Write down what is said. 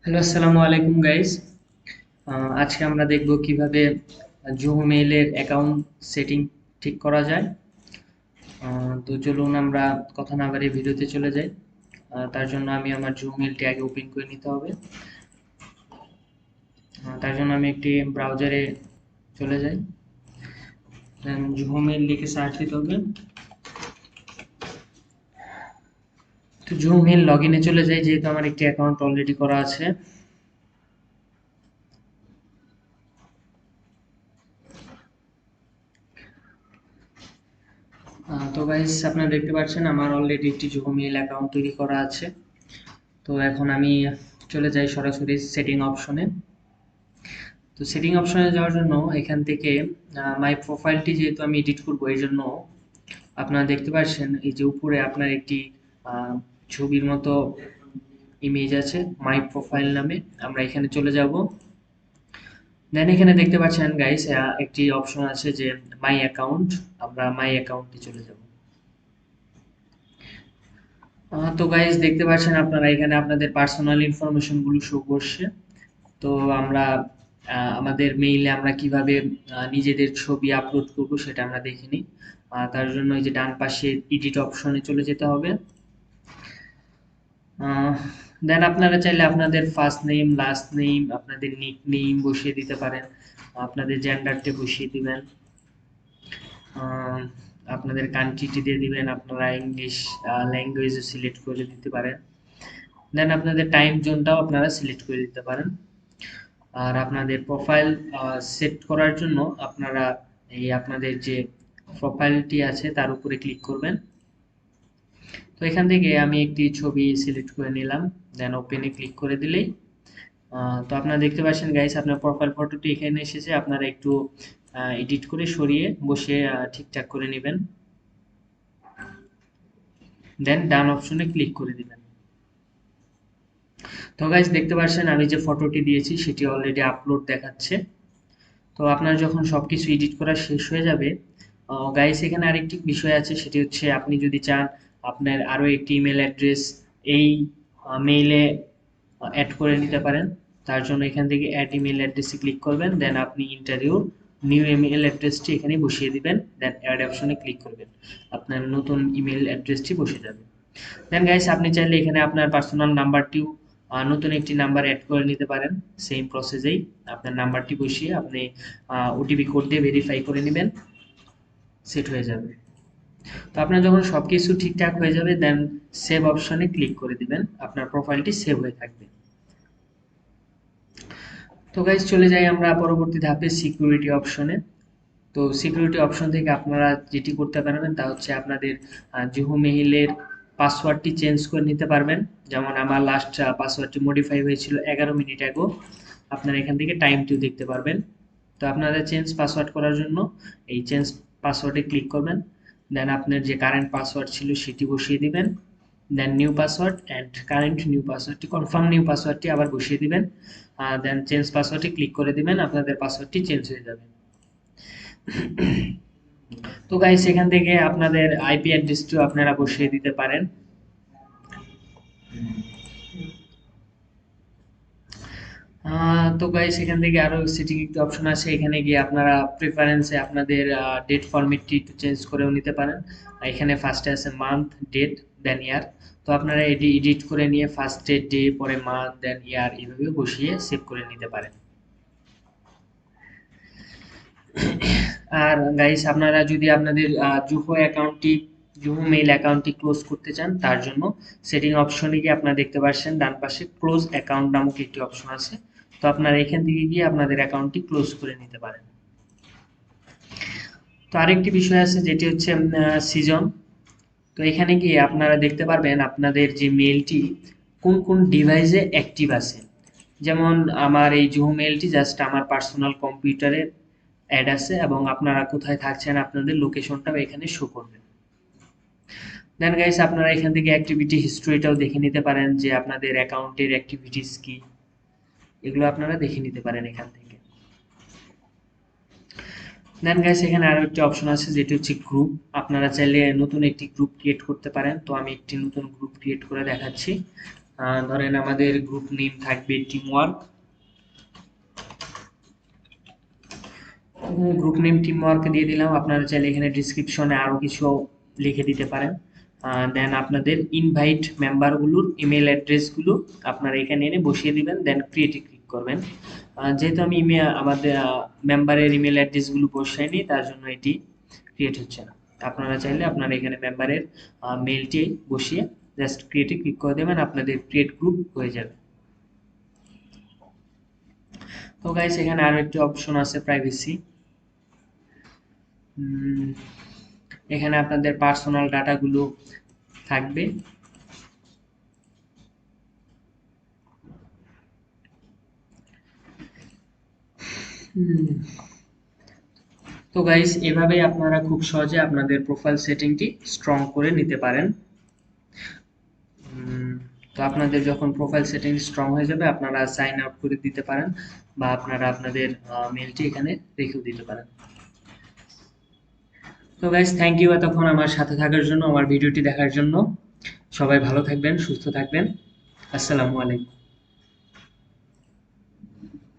Hello, আসসালামু আলাইকুম guys. আজকে আমরা দেখব কিভাবে জোহো মেইলের অ্যাকাউন্ট সেটিং ঠিক করা যায়। তো চলুন আমরা কথা না বাড়িয়ে ভিডিওতে চলে যাই। তার জন্য আমি আমার জোহো মেইলটি আগে ওপেন করে নিতে হবে। তার জন্য আমি একটি ব্রাউজারে চলে যাই, দেন জোহো মেইল লিখে সার্চ দিতে হবে। তো জোহো মেইল লগ ইনে চলে যাই, যেহেতু আমার একটি অ্যাকাউন্ট অলরেডি করা আছে। তো গাইস, আপনারা দেখতে পাচ্ছেন আমার অলরেডি একটি জোহো মেইল অ্যাকাউন্ট তৈরি করা আছে। তো এখন আমি চলে যাই সরাসরি সেটিং অপশনে। তো সেটিং অপশনে যাওয়ার জন্য এখান থেকে মাই প্রোফাইলটি যেহেতু আমি এডিট করব, এই জন্য আপনারা দেখতে পাচ্ছেন এই যে উপরে আপনার একটি আহ, ছবির মতো ইমেজ আছে মাই প্রোফাইল নামে। আমরা এখানে চলে যাব। দেন এখানে দেখতে পাচ্ছেন গাইস, একটি অপশন আছে যে মাই অ্যাকাউন্ট। আমরা মাই অ্যাকাউন্টে চলে যাব। তো গাইস দেখতে পাচ্ছেন আপনারা এখানে আপনাদের পার্সোনাল ইনফরমেশন গুলো শো করছে। তো আমরা আমাদের মেইলে আমরা কিভাবে নিজেদের ছবি আপলোড করব সেটা আমরা দেখে নিই। তার জন্য এই যে ডান পাশে এডিট অপশনে চলে যেতে হবে। দেন আপনারা চাইলে আপনাদের ফার্স্ট নেম, লাস্ট নেম, আপনাদের নিক নেম বসিয়ে দিতে পারেন। আপনাদের জেন্ডারটি বসিয়ে দিবেন। আহ, আপনাদের কান্ট্রিটি দিয়ে দিবেন। আপনারা ইংলিশ ল্যাঙ্গুয়েজও সিলেক্ট করে দিতে পারেন। দেন আপনাদের টাইম জোনটাও আপনারা সিলেক্ট করে দিতে পারেন। আর আপনাদের প্রোফাইল সেট করার জন্য আপনারা এই আপনাদের যে প্রোফাইলটি আছে তার উপরে ক্লিক করবেন। তো এখান থেকে আমি একটি ছবি সিলেক্ট করে নিলাম, দেন ওপেনে ক্লিক করে দিলেই তো আপনারা দেখতে পাচ্ছেন গাইস, আপনার প্রোফাইল ফটোটি এখানে এসেছে। আপনারা একটু এডিট করে সরিয়ে বসে ঠিকঠাক করে নেবেন, দেন ডান অপশনে ক্লিক করে দিবেন। তো গাইস দেখতে পাচ্ছেন আমি যে ফটোটি দিয়েছি সেটি অলরেডি আপলোড দেখাচ্ছে। তো আপনার যখন সবকিছু এডিট করা শেষ হয়ে যাবে, গাইস এখানে আরেকটি বিষয় আছে, সেটি হচ্ছে আপনি যদি চান আপনার আরো একটি ইমেল অ্যাড্রেস এই মেইলে অ্যাড করে নিতে পারেন। তার জন্য এখান থেকে অ্যাড ইমেল অ্যাড্রেসে ক্লিক করবেন, দেন আপনি ইন্টারভিউ নিউ ইমেল অ্যাড্রেসটি এখানে বসিয়ে দিবেন, দেন অ্যাড অপশনে ক্লিক করবেন। আপনার নতুন ইমেল অ্যাড্রেসটি বসে যাবে। দেন গাইস আপনি চাইলে এখানে আপনার পার্সোনাল নাম্বারটিও নতুন একটি নাম্বার অ্যাড করে নিতে পারেন। সেম প্রসেসেই আপনার নাম্বারটি বসিয়ে আপনি ওটিপি কোড দিয়ে ভেরিফাই করে নেবেন, সেট হয়ে যাবে। তো আপনার যখন সবকিছু ঠিকঠাক হয়ে যাবে, দেন সেভ অপশনে ক্লিক করে দিবেন, আপনার প্রোফাইলটি সেভ হয়ে থাকবে। তো গাইস চলে যাই আমরা পরবর্তী ধাপে সিকিউরিটি অপশনে। তো সিকিউরিটি অপশন থেকে আপনারা যেটি করতে পারবেন তা হচ্ছে আপনাদের জোহো মেইলের পাসওয়ার্ডটি চেঞ্জ করে নিতে পারবেন। যেমন আমার লাস্ট পাসওয়ার্ডটি মডিফাই হয়েছিল 11 মিনিট আগে। আপনারা এখান থেকে টাইমটিও দেখতে পারবেন। তো আপনাদের চেঞ্জ পাসওয়ার্ড করার জন্য এই চেঞ্জ পাসওয়ার্ডে ক্লিক করবেন, দেন আপনার যে কারেন্ট পাসওয়ার্ড ছিল সেটি বসিয়ে দিবেন, then new password and current new পাসওয়ার্ডটি কনফার্ম নিউ পাসওয়ার্ডটি আবার বসিয়ে দিবেন, দেন চেঞ্জ পাসওয়ার্ডে ক্লিক করে দিবেন, আপনাদের পাসওয়ার্ডটি চেঞ্জ হয়ে যাবে। তো গাইস এখান থেকে আপনাদের আইপি অ্যাড্রেসটিও আপনারা বসিয়ে দিতে পারেন। তো গাইস এখান থেকে আরো সেটিং একটু অপশন আছে, এখানে গিয়ে আপনারা প্রেফারেন্সে আপনাদের ডেট ফরম্যাটটি একটু চেঞ্জ করেও নিতে পারেন। এখানে ফার্স্টে আছে মান্থ, ডেট, দেন ইয়ার। তো আপনারা এটি এডিট করে নিয়ে ফার্স্টে ডে, পরে মান্থ, দেন ইয়ার এইভাবে বসিয়ে সেভ করে নিতে পারেন। আর গাইস আপনারা যদি আপনাদের জোহো অ্যাকাউন্টটি, জোহো মেইল অ্যাকাউন্টটি ক্লোজ করতে চান, তার জন্য সেটিং অপশনে গিয়ে আপনারা দেখতে পাচ্ছেন ডান পাশে ক্লোজ অ্যাকাউন্ট নামক একটি অপশন আছে। তো আপনারা এখান থেকে গিয়ে আপনাদের অ্যাকাউন্টটি ক্লোজ করে নিতে পারেন। তো আরেকটি বিষয় আছে যেটি হচ্ছে সিজন। তো এখানে গিয়ে আপনারা দেখতে পারবেন আপনাদের যে মেইলটি কোন কোন ডিভাইসে অ্যাক্টিভ আছে। যেমন আমার এই জোহো মেইলটি জাস্ট আমার পার্সোনাল কম্পিউটারে অ্যাড আছে, এবং আপনারা কোথায় থাকছেন আপনাদের লোকেশনটাও এখানে শো করবে। দেন গাইস আপনারা এখান থেকে অ্যাক্টিভিটি হিস্ট্রিটাও দেখে নিতে পারেন যে আপনাদের অ্যাকাউন্টের অ্যাক্টিভিটিস কি, এগুলো আপনারা দেখে নিতে পারেন এখান থেকে। দেন গাইস এখানে আরো একটি অপশন আছে যেটি হচ্ছে গ্রুপ। আপনারা চাইলে নতুন একটি গ্রুপ ক্রিয়েট করতে পারেন। তো আমি একটি নতুন গ্রুপ ক্রিয়েট করে দেখাচ্ছি। ধরেন আমাদের গ্রুপ নেম থাকবে team work. Group name team work দিয়ে দিলাম। আপনারা চাইলে এখানে ডিসক্রিপশনে আরো কিছু লিখে দিতে পারেন। দেন আপনাদের ইনভাইট মেম্বারগুলোর ইমেল অ্যাড্রেসগুলো আপনারা এখানে এনে বসিয়ে দিবেন, দেন ক্রিয়েটে ক্লিক করবেন। যেহেতু আমি আমাদের মেম্বারের ইমেল অ্যাড্রেসগুলো বসাইনি, তার জন্য এটি ক্রিয়েট হচ্ছে না। আপনারা চাইলে আপনারা এখানে মেম্বারের মেলটি বসিয়ে জাস্ট ক্রিয়েটে ক্লিক করে দেবেন, আপনাদের ক্রিয়েট গ্রুপ হয়ে যাবে। তো গাইস এখানে আরো একটি অপশন আছে, প্রাইভেসি। এখানে আপনাদের পার্সোনাল ডাটাগুলো থাকবে। তো গাইস এভাবেই আপনারা খুব সহজে আপনাদের প্রোফাইল সেটিংটি স্ট্রং করে নিতে পারেন। তো আপনাদের যখন প্রোফাইল সেটিং স্ট্রং হয়ে যাবে, আপনারা সাইন আউট করে দিতে পারেন, বা আপনারা আপনাদের মেলটি এখানে রেখেও দিতে পারেন। তো গাইস থ্যাংক ইউ এতক্ষণ আমার সাথে থাকার জন্য, আমার ভিডিওটি দেখার জন্য। সবাই ভালো থাকবেন, সুস্থ থাকবেন। আসসালামু আলাইকুম।